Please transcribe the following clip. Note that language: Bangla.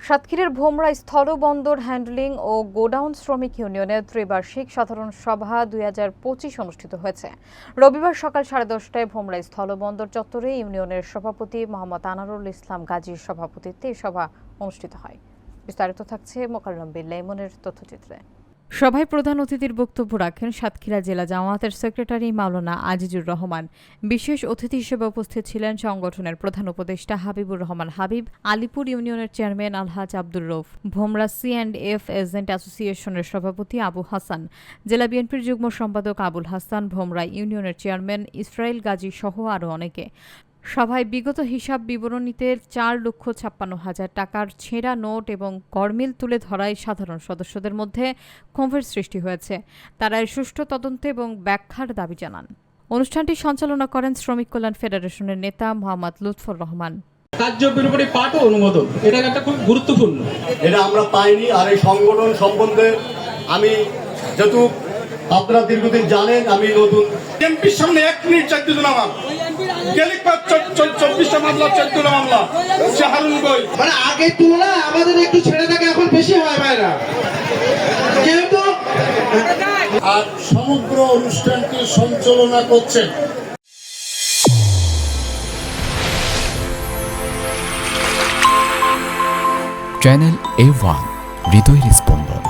সাতক্ষীরার ভোমরা স্থলবন্দর হ্যান্ডলিং ও গোডাউন শ্রমিক ইউনিয়নের ত্রিবার্ষিক সাধারণ সভা 2025 অনুষ্ঠিত হয়েছে। রবিবার সকাল 10:30টায় ভোমরা স্থলবন্দর চত্বরে ইউনিয়নের সভাপতি মোহাম্মদ আনারুল ইসলাম গাজীর সভাপতিত্বে এই সভা অনুষ্ঠিত হয়। বিস্তারিত থাকছে মোকাররম বিল্লাহ ইমনের তথ্যচিত্রে। সভায় প্রধান অতিথির বক্তব্য রাখেন সাতক্ষীরা জেলা জামায়াতের সেক্রেটারি মাওলানা আজিজুর রহমান। বিশেষ অতিথি হিসেবে উপস্থিত ছিলেন সংগঠনের প্রধান উপদেষ্টা হাবিবুর রহমান হাবিব, আলীপুর ইউনিয়নের চেয়ারম্যান আলহাজ আব্দুর রউফ, ভোমরা C&F এজেন্ট অ্যাসোসিয়েশনের সভাপতি আবু হাসান, জেলা বিএনপির যুগ্ম সম্পাদক আবুল হাসান, ভোমরা ইউনিয়নের চেয়ারম্যান ইসরাইল গাজী সহ আরও অনেকে। সভায় বিগত হিসাব বিবরণীতে 4,56,000 টাকার ছেঁড়া নোট এবং গরমিল তুলে ধরায় সাধারণ সদস্যদের মধ্যে ক্ষোভের সৃষ্টি হয়েছে। তারা এর সুষ্ঠু তদন্ত এবং ব্যাখ্যার দাবি জানান। অনুষ্ঠানটি সঞ্চালনা করেন শ্রমিক কল্যাণ ফেডারেশনের নেতা মোহাম্মদ লুৎফর রহমান। কার্যবিরোধী পাঠও অনুমোদন, এটা একটা খুব গুরুত্বপূর্ণ। এটা আমরা পাইনি। আর এই সংগঠন সম্বন্ধে আমি যেহেতু আপনারা দীর্ঘদিন জানেন, আমি নতুন এমপির সামনে 1 মিনিট 14 জন আমার গেলিপার 24টা মামলা 14 মামলা হারুন গই মানে আগে তুলনায় আমাদের একটু ছেড়ে থাকে এখন বেশি হয় ভাইরা, যেহেতু আর সমগ্র অনুষ্ঠানটি সঞ্চালনা করছেন চ্যানেল A1 হৃদয়ের স্পন্দন।